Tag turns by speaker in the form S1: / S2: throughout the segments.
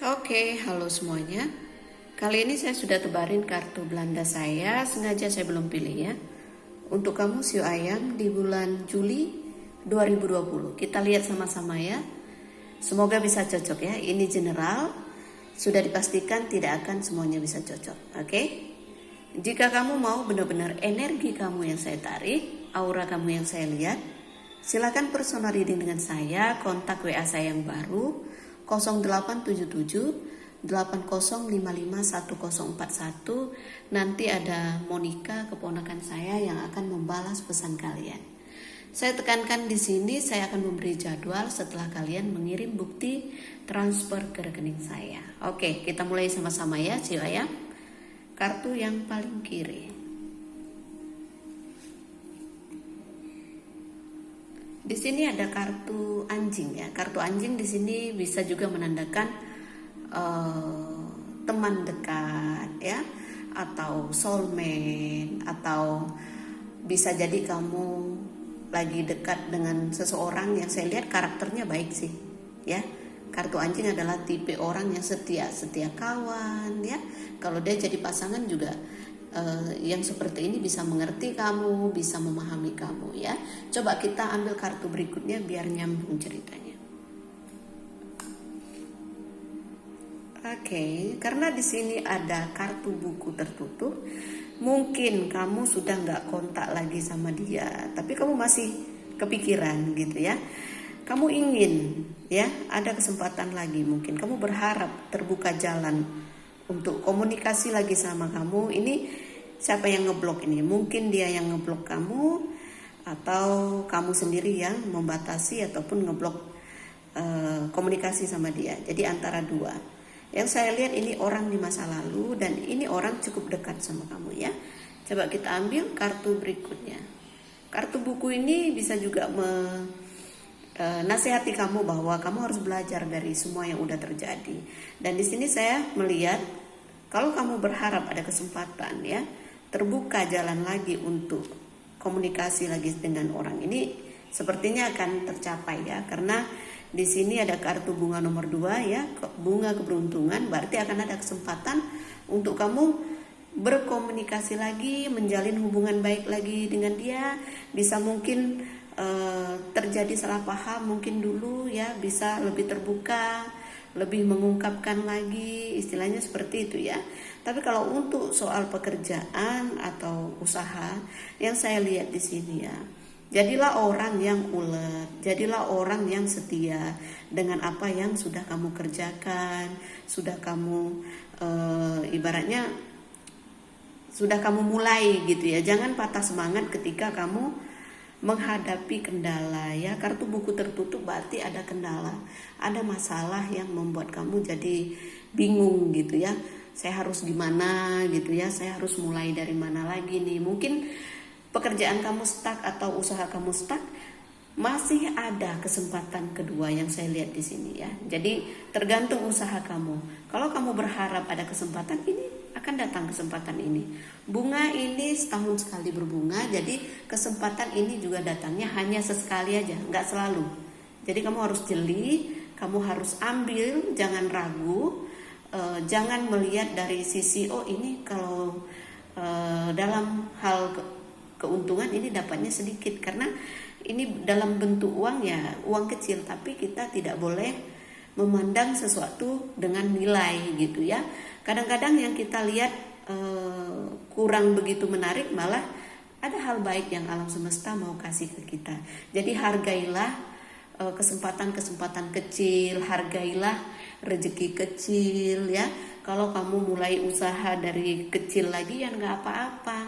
S1: Oke, halo semuanya. Kali ini saya sudah tebarin kartu Belanda saya, sengaja saya belum pilih ya. Untuk kamu Sio Ayam di bulan Juli 2020. Kita lihat sama-sama ya. Semoga bisa cocok ya. Ini general, sudah dipastikan tidak akan semuanya bisa cocok. Oke? Jika kamu mau benar-benar energi kamu yang saya tarik, aura kamu yang saya lihat, silakan personal reading dengan saya, kontak WA saya yang baru 0877 8055 1041. Nanti ada Monica, keponakan saya, yang akan membalas pesan kalian. Saya tekankan di sini, saya akan memberi jadwal setelah kalian mengirim bukti transfer ke rekening saya. Oke, kita mulai sama-sama ya, Sio Ayam. Kartu yang paling kiri. Di sini ada kartu anjing ya. Kartu anjing di sini bisa juga menandakan teman dekat ya, atau soulmate, atau bisa jadi kamu lagi dekat dengan seseorang yang saya lihat karakternya baik sih ya. Kartu anjing adalah tipe orang yang setia kawan ya. Kalau dia jadi pasangan juga yang seperti ini bisa mengerti kamu, bisa memahami kamu ya. Coba kita ambil kartu berikutnya biar nyambung ceritanya. Oke, karena di sini ada kartu buku tertutup, mungkin kamu sudah nggak kontak lagi sama dia, tapi kamu masih kepikiran gitu ya. Kamu ingin ya ada kesempatan lagi, mungkin kamu berharap terbuka jalan untuk komunikasi lagi sama kamu. Ini siapa yang ngeblok ini? Mungkin dia yang ngeblok kamu, atau kamu sendiri yang membatasi ataupun ngeblok komunikasi sama dia. Jadi antara dua. Yang saya lihat ini orang di masa lalu, dan ini orang cukup dekat sama kamu ya. Coba kita ambil kartu berikutnya. Kartu buku ini bisa juga nasihati kamu bahwa kamu harus belajar dari semua yang udah terjadi. Dan di sini saya melihat kalau kamu berharap ada kesempatan ya, terbuka jalan lagi untuk komunikasi lagi dengan orang ini, sepertinya akan tercapai ya. Karena di sini ada kartu bunga nomor 2 ya, bunga keberuntungan, berarti akan ada kesempatan untuk kamu berkomunikasi lagi, menjalin hubungan baik lagi dengan dia. Bisa mungkin terjadi salah paham mungkin dulu ya, bisa lebih terbuka, lebih mengungkapkan lagi, istilahnya seperti itu ya. Tapi kalau untuk soal pekerjaan atau usaha, yang saya lihat di sini ya, jadilah orang yang ulet, jadilah orang yang setia dengan apa yang sudah kamu kerjakan, sudah kamu ibaratnya sudah kamu mulai gitu ya. Jangan patah semangat ketika kamu menghadapi kendala ya. Kartu buku tertutup berarti ada kendala, ada masalah yang membuat kamu jadi bingung gitu ya. Saya harus gimana gitu ya, saya harus mulai dari mana lagi nih. Mungkin pekerjaan kamu stuck atau usaha kamu stuck, masih ada kesempatan kedua yang saya lihat di sini ya. Jadi tergantung usaha kamu. Kalau kamu berharap ada kesempatan ini, akan datang kesempatan ini. Bunga ini setahun sekali berbunga, jadi kesempatan ini juga datangnya hanya sesekali aja, nggak selalu. Jadi kamu harus jeli, kamu harus ambil, jangan ragu, jangan melihat dari sisi ini kalau dalam hal keuntungan ini dapatnya sedikit, karena ini dalam bentuk uang ya, uang kecil, tapi kita tidak boleh memandang sesuatu dengan nilai gitu ya. Kadang-kadang yang kita lihat kurang begitu menarik, malah ada hal baik yang alam semesta mau kasih ke kita. Jadi hargailah kesempatan-kesempatan kecil, hargailah rezeki kecil ya. Kalau kamu mulai usaha dari kecil lagi ya nggak apa-apa.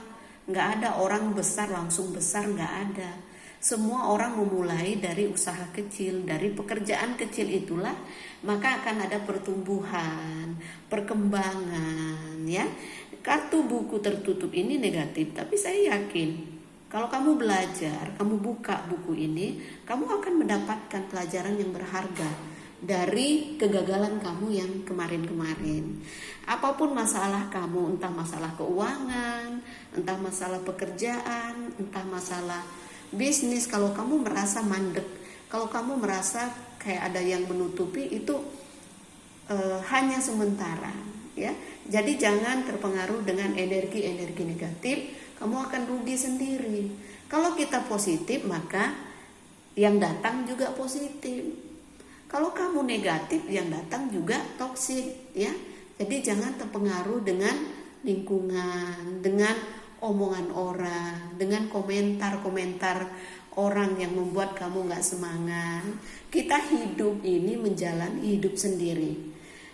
S1: Nggak ada orang besar langsung besar, nggak ada. Semua orang memulai dari usaha kecil, dari pekerjaan kecil itulah maka akan ada pertumbuhan, perkembangan ya. Kartu buku tertutup ini negatif, tapi saya yakin kalau kamu belajar, kamu buka buku ini, kamu akan mendapatkan pelajaran yang berharga dari kegagalan kamu yang kemarin-kemarin. Apapun masalah kamu, entah masalah keuangan, entah masalah pekerjaan, entah masalah bisnis, kalau kamu merasa mandek, kalau kamu merasa kayak ada yang menutupi, itu hanya sementara, ya. Jadi jangan terpengaruh dengan energi-energi negatif, kamu akan rugi sendiri. Kalau kita positif, maka yang datang juga positif. Kalau kamu negatif, yang datang juga toksik, ya. Jadi jangan terpengaruh dengan lingkungan, dengan omongan orang, dengan komentar-komentar orang yang membuat kamu gak semangat. Kita hidup ini menjalani hidup sendiri,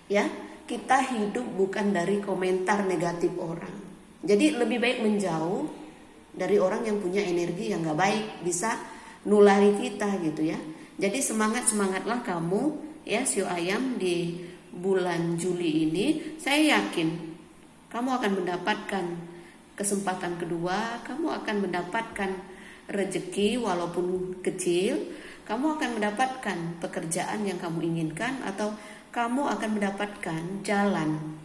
S1: ya. Kita hidup bukan dari komentar negatif orang. Jadi lebih baik menjauh dari orang yang punya energi yang gak baik, bisa nulari kita gitu ya. Jadi semangatlah kamu ya Shio Ayam di bulan Juli ini. Saya yakin kamu akan mendapatkan kesempatan kedua, kamu akan mendapatkan rezeki walaupun kecil, kamu akan mendapatkan pekerjaan yang kamu inginkan, atau kamu akan mendapatkan jalan,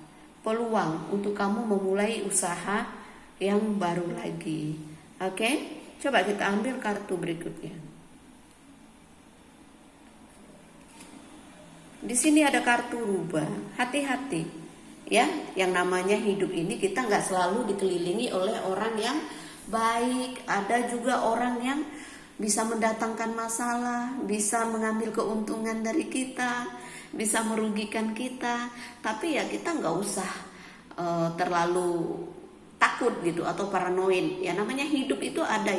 S1: peluang untuk kamu memulai usaha yang baru lagi. Oke? Coba kita ambil kartu berikutnya. Di sini ada kartu rubah. Hati-hati, ya. Yang namanya hidup ini kita nggak selalu dikelilingi oleh orang yang baik. Ada juga orang yang bisa mendatangkan masalah, bisa mengambil keuntungan dari kita, bisa merugikan kita. Tapi ya kita nggak usah terlalu takut gitu atau paranoid. Ya namanya hidup itu ada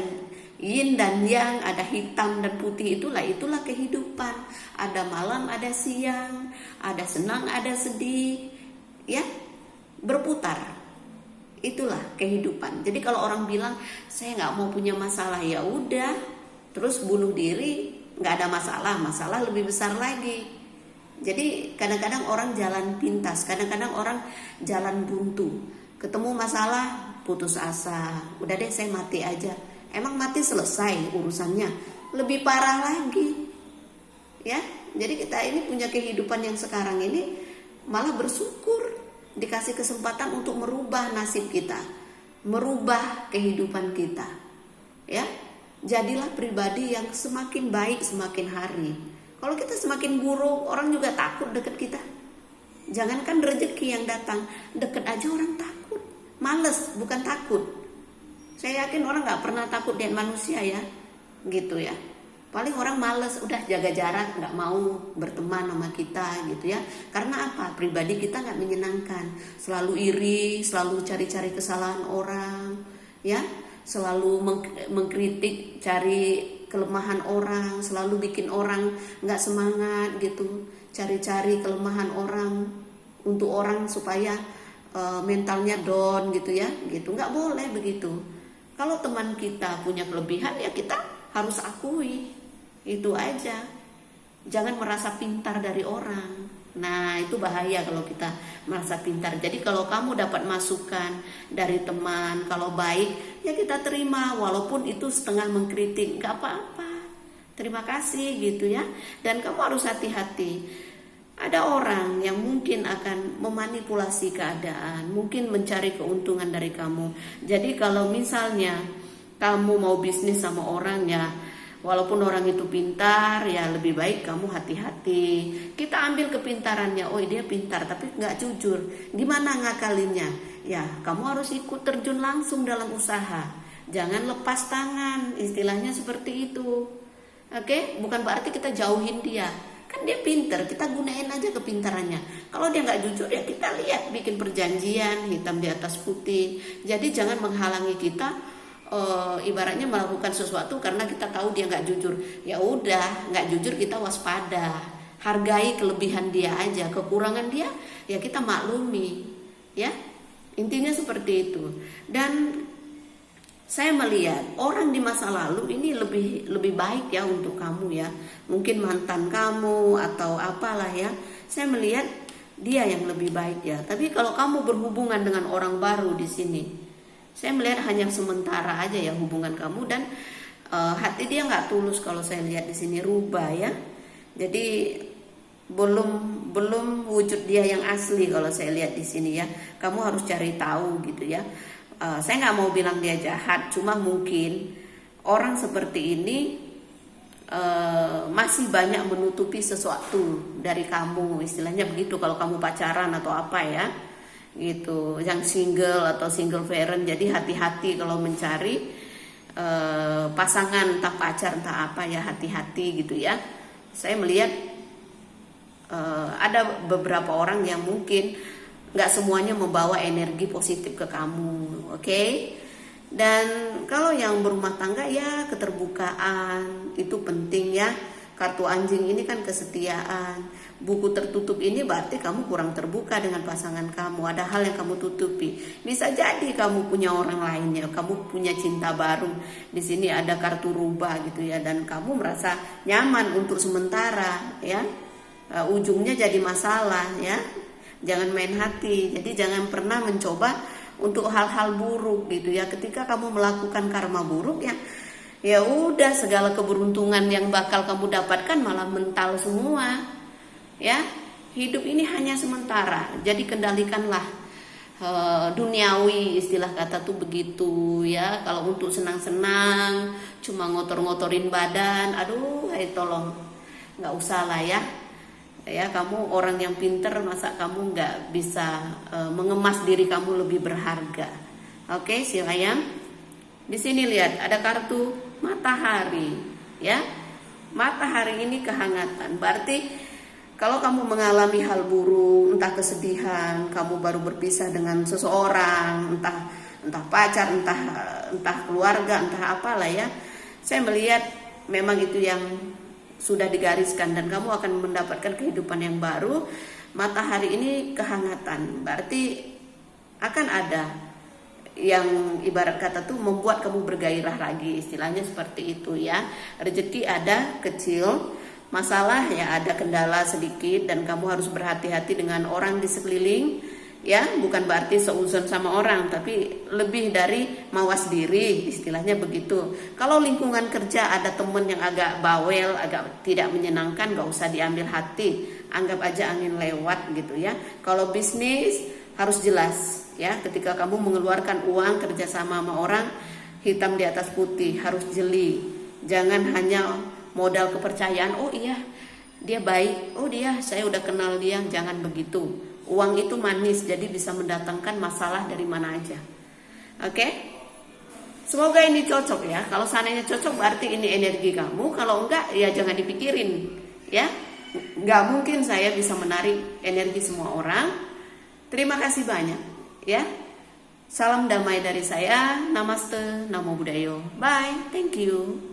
S1: yin dan yang, ada hitam dan putih, itulah kehidupan. Ada malam, ada siang, ada senang, ada sedih, ya, berputar. Itulah kehidupan. Jadi kalau orang bilang saya nggak mau punya masalah, ya udah, terus bunuh diri, nggak ada masalah lebih besar lagi. Jadi kadang-kadang orang jalan pintas, kadang-kadang orang jalan buntu, ketemu masalah putus asa, udah deh saya mati aja. Emang mati selesai urusannya? Lebih parah lagi, ya. Jadi kita ini punya kehidupan yang sekarang ini malah bersyukur dikasih kesempatan untuk merubah nasib kita, merubah kehidupan kita, ya. Jadilah pribadi yang semakin baik semakin hari. Kalau kita semakin buruk, orang juga takut deket kita. Jangankan rezeki yang datang, deket aja orang takut. Males, bukan takut. Saya yakin orang gak pernah takut dengan manusia ya, gitu ya. Paling orang males, udah jaga jarak, gak mau berteman sama kita gitu ya. Karena apa? Pribadi kita gak menyenangkan. Selalu iri, selalu cari-cari kesalahan orang, ya. Selalu mengkritik, cari kelemahan orang, selalu bikin orang gak semangat gitu. Cari-cari kelemahan orang untuk orang supaya mentalnya down gitu ya, gitu. Gak boleh begitu. Kalau teman kita punya kelebihan ya kita harus akui, itu aja. Jangan merasa pintar dari orang. Nah itu bahaya kalau kita merasa pintar. Jadi kalau kamu dapat masukan dari teman, kalau baik ya kita terima, walaupun itu setengah mengkritik, gak apa-apa. Terima kasih gitu ya. Dan kamu harus hati-hati. Ada orang yang mungkin akan memanipulasi keadaan, mungkin mencari keuntungan dari kamu. Jadi kalau misalnya kamu mau bisnis sama orang ya, walaupun orang itu pintar, ya lebih baik kamu hati-hati. Kita ambil kepintarannya, oh dia pintar tapi nggak jujur. Gimana ngakalinnya? Ya kamu harus ikut terjun langsung dalam usaha. Jangan lepas tangan, istilahnya seperti itu. Oke? Bukan berarti kita jauhin dia. Kan dia pintar, kita gunain aja kepintarannya. Kalau dia nggak jujur ya kita lihat, bikin perjanjian hitam di atas putih. Jadi jangan menghalangi kita ibaratnya melakukan sesuatu karena kita tahu dia nggak jujur. Ya udah, nggak jujur kita waspada, hargai kelebihan dia aja, kekurangan dia ya kita maklumi, ya. Intinya seperti itu. Dan saya melihat orang di masa lalu ini lebih baik ya untuk kamu ya. Mungkin mantan kamu atau apalah ya. Saya melihat dia yang lebih baik ya. Tapi kalau kamu berhubungan dengan orang baru di sini, saya melihat hanya sementara aja ya hubungan kamu, dan hati dia nggak tulus kalau saya lihat di sini, rubah ya. Jadi belum wujud dia yang asli kalau saya lihat di sini ya. Kamu harus cari tahu gitu ya. Saya nggak mau bilang dia jahat, cuma mungkin orang seperti ini masih banyak menutupi sesuatu dari kamu, istilahnya begitu kalau kamu pacaran atau apa ya, gitu. Yang single atau single parent, jadi hati-hati kalau mencari pasangan, entah pacar entah apa ya, hati-hati gitu ya. Saya melihat ada beberapa orang yang mungkin nggak semuanya membawa energi positif ke kamu, oke? Dan kalau yang berumah tangga ya keterbukaan itu penting ya. Kartu anjing ini kan kesetiaan. Buku tertutup ini berarti kamu kurang terbuka dengan pasangan kamu. Ada hal yang kamu tutupi. Bisa jadi kamu punya orang lainnya, kamu punya cinta baru. Di sini ada kartu rubah gitu ya, dan kamu merasa nyaman untuk sementara ya. Ujungnya jadi masalah ya. Jangan main hati. Jadi jangan pernah mencoba untuk hal-hal buruk gitu ya. Ketika kamu melakukan karma buruk ya udah, segala keberuntungan yang bakal kamu dapatkan malah mental semua ya. Hidup ini hanya sementara, jadi kendalikanlah duniawi, istilah kata tuh begitu ya. Kalau untuk senang-senang cuma ngotor-ngotorin badan, aduh tolong nggak usah lah ya. Ya, kamu orang yang pinter, masa kamu nggak bisa mengemas diri kamu lebih berharga? Oke, si ayam. Di sini lihat ada kartu matahari, ya. Matahari ini kehangatan. Berarti kalau kamu mengalami hal buruk, entah kesedihan, kamu baru berpisah dengan seseorang, entah pacar, entah keluarga, entah apalah ya. Saya melihat memang itu yang sudah digariskan dan kamu akan mendapatkan kehidupan yang baru. Matahari ini kehangatan, berarti akan ada yang ibarat kata tuh membuat kamu bergairah lagi, istilahnya seperti itu ya. Rezeki ada kecil, masalah ya ada kendala sedikit, dan kamu harus berhati-hati dengan orang di sekeliling ya. Bukan berarti seuzon sama orang, tapi lebih dari mawas diri, istilahnya begitu. Kalau lingkungan kerja ada temen yang agak bawel, agak tidak menyenangkan, gak usah diambil hati, anggap aja angin lewat gitu ya. Kalau bisnis harus jelas ya, ketika kamu mengeluarkan uang kerjasama sama orang, hitam di atas putih, harus jeli. Jangan hanya modal kepercayaan, oh iya dia baik, oh dia saya udah kenal dia. Jangan begitu. Uang itu manis, jadi bisa mendatangkan masalah dari mana aja. Oke? Semoga ini cocok ya. Kalau seandainya cocok berarti ini energi kamu. Kalau enggak ya jangan dipikirin ya. Enggak mungkin saya bisa menarik energi semua orang. Terima kasih banyak ya. Salam damai dari saya. Namaste, Namo Buddhaya. Bye. Thank you.